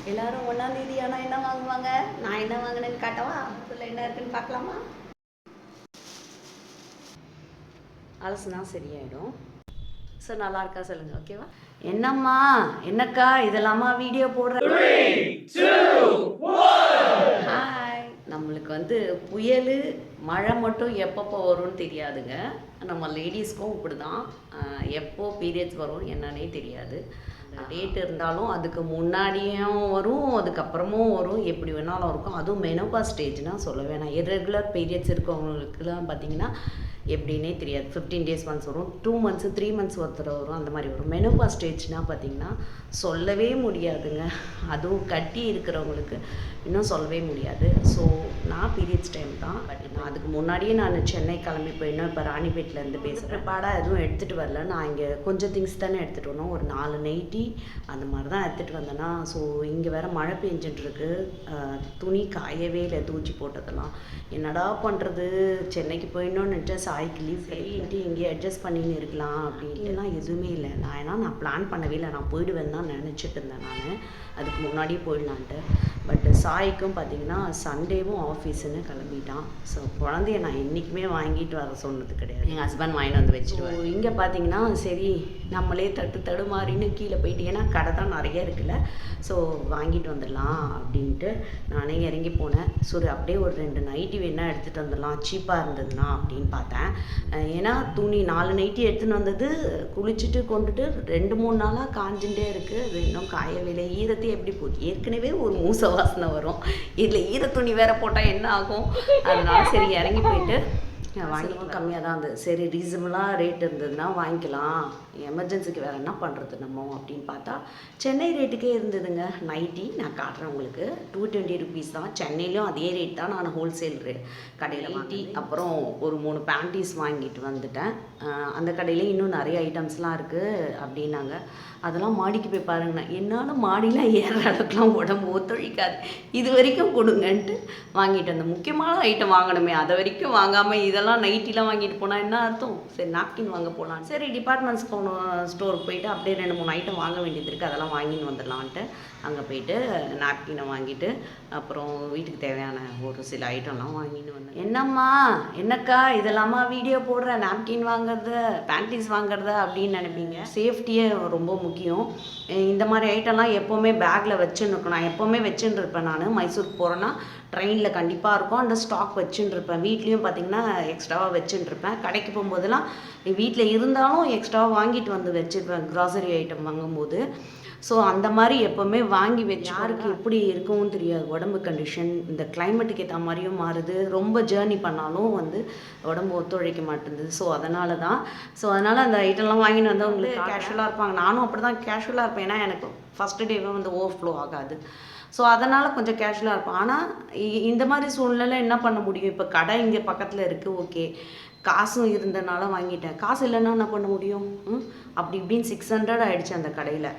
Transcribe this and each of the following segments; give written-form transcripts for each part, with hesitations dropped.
எல்லாரும் ஒன்றாந்தேதி ஆனால் என்ன வாங்குவாங்க? நான் என்ன வாங்கினேன்னு காட்டவா? அதில் என்ன இருக்குன்னு பார்க்கலாமா? அலசுனா சரியாயிடும். சார் நல்லா இருக்கா சொல்லுங்க, ஓகேவா? என்னம்மா என்னக்கா இதெல்லாமா வீடியோ போடுறேன். ஹாய். நம்மளுக்கு வந்து புயல் மழை மட்டும் எப்பப்போ வரும்னு தெரியாதுங்க. நம்ம லேடிஸ்க்கும் இப்படி தான். எப்போ பீரியட்ஸ் வரும் என்னன்னே தெரியாது. டேட் இருந்தாலும் அதுக்கு முன்னாடியும் வரும், அதுக்கப்புறமும் வரும், எப்படி வேணாலும் இருக்கும். அதுவும் மெனோபாஸ் ஸ்டேஜ்னால் சொல்ல வேணாம். இர்ரெகுலர் பீரியட்ஸ் இருக்கவங்களுக்குலாம் பார்த்திங்கன்னா எப்படின்னே தெரியாது. 15 days ஒன்ஸ் வரும், 2 months 3 months ஒருத்தர் வரும், அந்த மாதிரி வரும். மெனோபாஸ் ஸ்டேஜ்னால் பார்த்திங்கன்னா சொல்லவே முடியாதுங்க. அதுவும் கட்டி இருக்கிறவங்களுக்கு இன்னும் சொல்லவே முடியாது. ஸோ நான் பீரியட்ஸ் டைம் தான். பட் நான் அதுக்கு முன்னாடியே நான் சென்னை கிளம்பி போயிடணும். இப்போ ராணிப்பேட்டிலேருந்து பேசுகிறேன். பாடாக எதுவும் எடுத்துகிட்டு வரல. நான் இங்கே கொஞ்சம் திங்ஸ் தானே எடுத்துகிட்டு வரணும். ஒரு 4 நைட்டி அந்த மாதிரி தான் எடுத்துகிட்டு வந்தேன்னா. ஸோ இங்கே வேறு மழை பெஞ்சிட்ருக்கு. துணி காயவே இல்லை, தூச்சி போட்டதெல்லாம். என்னடா பண்ணுறது, சென்னைக்கு போயிடணும்னு நினச்சா சாய்க்கு லீவ் சரின்ட்டு இங்கே அட்ஜஸ்ட் பண்ணின்னு இருக்கலாம் அப்படின்ட்டுலாம் எதுவுமே இல்லை. நான் பிளான் பண்ணவே இல்லை. நான் போயிடுவேன் தான் நினச்சிட்டு இருந்தேன். நான் அதுக்கு முன்னாடியே போயிடலான்ட்டு. பட் சாய்க்கும் பார்த்திங்கன்னா சண்டேவும் ஆஃபீஸுன்னு கிளம்பிட்டான். ஸோ குழந்தைய நான் என்றைக்குமே வாங்கிட்டு வர சொன்னது கிடையாது. எங்கள் ஹஸ்பண்ட் வாங்கிட்டு வந்து வச்சுருவார். இங்கே பார்த்தீங்கன்னா சரி நம்மளே தடுமாறின்னு கீழே போயிட்டு, ஏன்னா கடை தான் நிறைய இருக்குல்ல, ஸோ வாங்கிட்டு வந்துடலாம் அப்படின்ட்டு நானே இறங்கி போனேன். சரி அப்படியே ஒரு 2 நைட்டி வேணால் எடுத்துகிட்டு வந்துடலாம், சீப்பாக இருந்ததுன்னா அப்படின்னு பார்த்தேன். ஏன்னா துணி 4 நைட்டி எடுத்துன்னு வந்தது குளிச்சுட்டு கொண்டுட்டு 2-3 நாளாக காஞ்சுட்டே இருக்குது. அது இன்னும் காயவில்லை. ஈரத்தையும் எப்படி போச்சு, ஏற்கனவே ஒரு மூச வாசனை வரும், இதில் ஈர துணி வேற போட்டால் என்ன ஆகும்? அதனால சரி இறங்கி போயிட்டு வாங்கிக்கலாம். கம்மியாக தான் இருந்தது. சரி ரீசனபுளாக ரேட் இருந்ததுன்னா வாங்கிக்கலாம், எமர்ஜென்சிக்கு வேறு என்ன பண்ணுறது நம்ம அப்படின்னு பார்த்தா சென்னை ரேட்டுக்கே இருந்ததுங்க. நைட்டி நான் காட்டுறேன் உங்களுக்கு. 220 rupees தான். சென்னையிலும் அதே ரேட் தான். நான் ஹோல்சேல் கடையில் நைட்டி அப்புறம் ஒரு 3 பேண்டீஸ் வாங்கிட்டு வந்துட்டேன். அந்த கடையில் இன்னும் நிறைய ஐட்டம்ஸ்லாம் இருக்குது அப்படின்னாங்க. அதெல்லாம் மாடிக்கு போய் பாருங்கண்ணா. என்னால் மாடிலாம் ஏறுற அளவுக்குலாம் உடம்பு ஒத்துழைக்காது, இது வரைக்கும் கொடுங்கன்ட்டு வாங்கிட்டு வந்தேன். முக்கியமான ஐட்டம் வாங்கணுமே, அதை வரைக்கும் வாங்காமல் இதெல்லாம் நைட்டிலாம் வாங்கிட்டு போனால் என்ன அர்த்தம்? சரி நாப்கின் வாங்க போகலாம். சரி டிபார்ட்மெண்ட் ஸ்டோருக்கு போயிட்டு அப்படியே 2-3 ஐட்டம் வாங்க வேண்டியது இருக்குது, அதெல்லாம் வாங்கின்னு வந்துடலான்ட்டு அங்கே போயிட்டு நாப்கினை வாங்கிட்டு அப்புறம் வீட்டுக்கு தேவையான ஒரு சில ஐட்டம்லாம் வாங்கின்னு வந்தேன். என்னம்மா என்னக்கா இதெல்லாமா வீடியோ போடுற, நாப்கின் வாங்குறது பேண்டீஸ் வாங்குறது அப்படின்னு நினைப்பீங்க. சேஃப்டியே ரொம்ப முக்கியம். இந்த மாதிரி ஐட்டம்லாம் எப்போவுமே பேக்கில் வச்சுன்னு இருக்கணும். நான் எப்போவுமே வச்சுன்னு இருப்பேன். நான் மைசூருக்கு போகிறேன்னா ட்ரெயினில் கண்டிப்பாக இருக்கும், அந்த ஸ்டாக் வச்சுன்னு இருப்பேன். வீட்லேயும் பார்த்திங்கன்னா எக்ஸ்ட்ராவாக வச்சுன்னு இருப்பேன். கடைக்கு போகும்போதெல்லாம் வீட்டில் இருந்தாலும் எக்ஸ்ட்ராவாக வாங்கிட்டு வந்து வச்சுருப்பேன் க்ராசரி ஐட்டம் வாங்கும்போது. ஸோ அந்த மாதிரி எப்போவுமே வாங்கி வச்சு, யாருக்கு எப்படி இருக்கும்னு தெரியாது. உடம்பு கண்டிஷன் இந்த கிளைமேட்டுக்கு ஏற்ற மாதிரியும் மாறுது. ரொம்ப ஜேர்னி பண்ணாலும் வந்து உடம்பு ஒத்துழைக்க மாட்டேங்குது. ஸோ அதனால் அந்த ஐட்டம்லாம் வாங்கிட்டு வந்து அவங்களுக்கு கேஷுவலாக இருப்பாங்க. நானும் அப்படி தான் கேஷுவலாக இருப்பேன். ஏன்னா எனக்கு ஃபஸ்ட்டு டேவே வந்து ஓவர்ஃப்ளோ ஆகாது. ஸோ அதனால் கொஞ்சம் கேஷுவலாக இருப்பேன். ஆனால் இந்த மாதிரி சூழ்நிலை என்ன பண்ண முடியும்? இப்போ கடை இங்கே பக்கத்தில் இருக்குது, ஓகே, காசும் இருந்தனால வாங்கிட்டேன். காசு இல்லைன்னா என்ன பண்ண முடியும்? அப்படி இப்படின்னு 600 ஆகிடுச்சு அந்த கடையில்.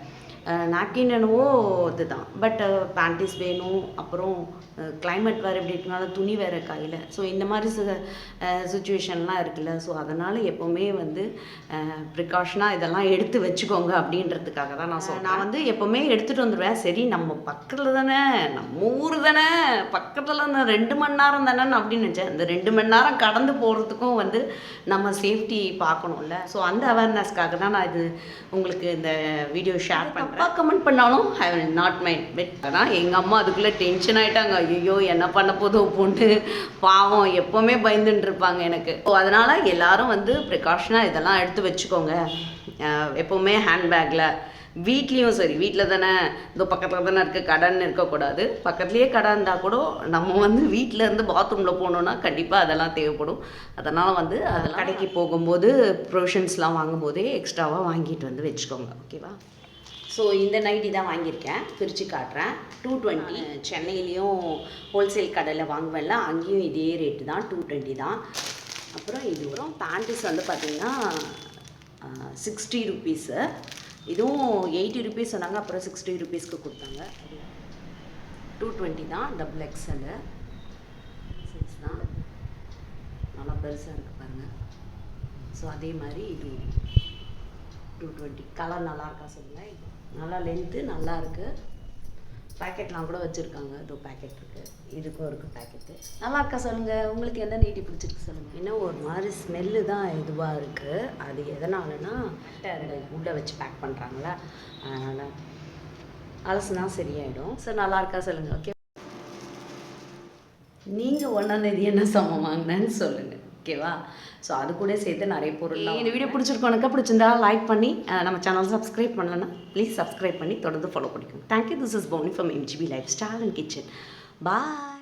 நாப்கின் என்னவோ இதுதான், பட் பேண்டீஸ் வேணும். அப்புறம் கிளைமேட் வேறு எப்படி இருக்கனால துணி வேறு கையில். ஸோ இந்த மாதிரி சுச்சுவேஷன்லாம் இருக்குல்ல. ஸோ அதனால் எப்போவுமே வந்து ப்ரிகாஷனாக இதெல்லாம் எடுத்து வச்சுக்கோங்க அப்படின்றதுக்காக தான் நான் சொல்கிறேன். நான் வந்து எப்போவுமே எடுத்துகிட்டு வந்துடுவேன். சரி நம்ம பக்கத்தில் தானே, நம்ம ஊர் தானே, பக்கத்தில் இந்த 2 மணி நேரம் தானே அப்படின்னு நினச்சேன். இந்த 2 மணி நேரம் கடந்து போகிறதுக்கும் வந்து நம்ம சேஃப்டி பார்க்கணும்ல. ஸோ அந்த அவேர்னஸ்க்காக தான் நான் இது உங்களுக்கு இந்த வீடியோ ஷேர் பண்ணுறேன். அப்பா கமெண்ட் பண்ணாலும் I will not mind bet. ஆனால் எங்கள் அம்மா அதுக்குள்ளே டென்ஷன் ஆகிட்டாங்க. ஐயோ என்ன பண்ண போதோ பொண்ணு, பாவம் எப்போவுமே பயந்துட்டு இருப்பாங்க எனக்கு. ஸோ அதனால் எல்லோரும் வந்து ப்ரிகாஷனாக இதெல்லாம் எடுத்து வச்சுக்கோங்க. எப்போவுமே ஹேண்ட்பேக்கில், வீட்லேயும் சரி, வீட்டில் தானே இந்த பக்கத்தில் தானே இருக்குது, கடைன்னு இருக்கக்கூடாது. பக்கத்துலேயே கடை இருந்தால் கூட நம்ம வந்து வீட்டிலேருந்து பாத்ரூமில் போகணுன்னா கண்டிப்பாக அதெல்லாம் தேவைப்படும். அதனால் வந்து அதெல்லாம் கடைக்கு போகும்போது ப்ரொவிஷன்ஸ்லாம் வாங்கும்போதே எக்ஸ்ட்ராவாக வாங்கிட்டு வந்து வச்சுக்கோங்க, ஓகேவா? ஸோ இந்த நைட்டி தான் வாங்கியிருக்கேன், பிரித்து காட்டுறேன். 220. சென்னையிலையும் ஹோல்சேல் கடையில் வாங்குவேன்ல, அங்கேயும் இதே ரேட்டு தான், 220 தான். அப்புறம் இது வரும் பேண்டீஸ் வந்து பார்த்திங்கன்னா 60 rupees. இதுவும் 80 rupees சொன்னாங்க, அப்புறம் 60 rupeesக்கு கொடுத்தாங்க. 220 தான், XXL சைஸ் தான், நல்லா பெருசாக இருக்குது பாருங்கள். ஸோ அதே மாதிரி இது 220. கலர் நல்லா இருக்கா சொல்லுங்கள். நல்லா லென்த்து நல்லா இருக்குது. பேக்கெட்லாம் கூட வச்சுருக்காங்க. இதோ பேக்கெட் இருக்குது, இதுக்கும் இருக்குது பேக்கெட்டு. நல்லா இருக்கா சொல்லுங்கள், உங்களுக்கு எந்த நைட்டி பிடிச்சிருக்கு சொல்லுங்கள். இன்னும் ஒரு மாதிரி ஸ்மெல்லு தான் இதுவாக இருக்குது. அது எதனாலனா அந்த உட்டை வச்சு பேக் பண்ணுறாங்களா, அதனால் அலசுனா சரியாயிடும். ஸோ நல்லா இருக்கா சொல்லுங்கள். ஓகே, நீங்கள் 1ஆம் தேதி என்ன சாமான் வாங்கினேன்னு சொல்லுங்கள். ஓகேவா? ஸோ அது கூட சேர்த்து நிறைய பொருள். இந்த வீடியோ பிடிச்சிருக்கோம், பிடிச்சிருந்தா லைக் பண்ணி நம்ம சேனல் சப்ஸ்கிரைப் பண்ணலன்னா ப்ளீஸ் சப்ஸ்கிரைப் பண்ணி தொடர்ந்து ஃபாலோ பண்ணிக்கோங்க. Thank you. This is Bouni from MGB lifestyle and kitchen. Bye.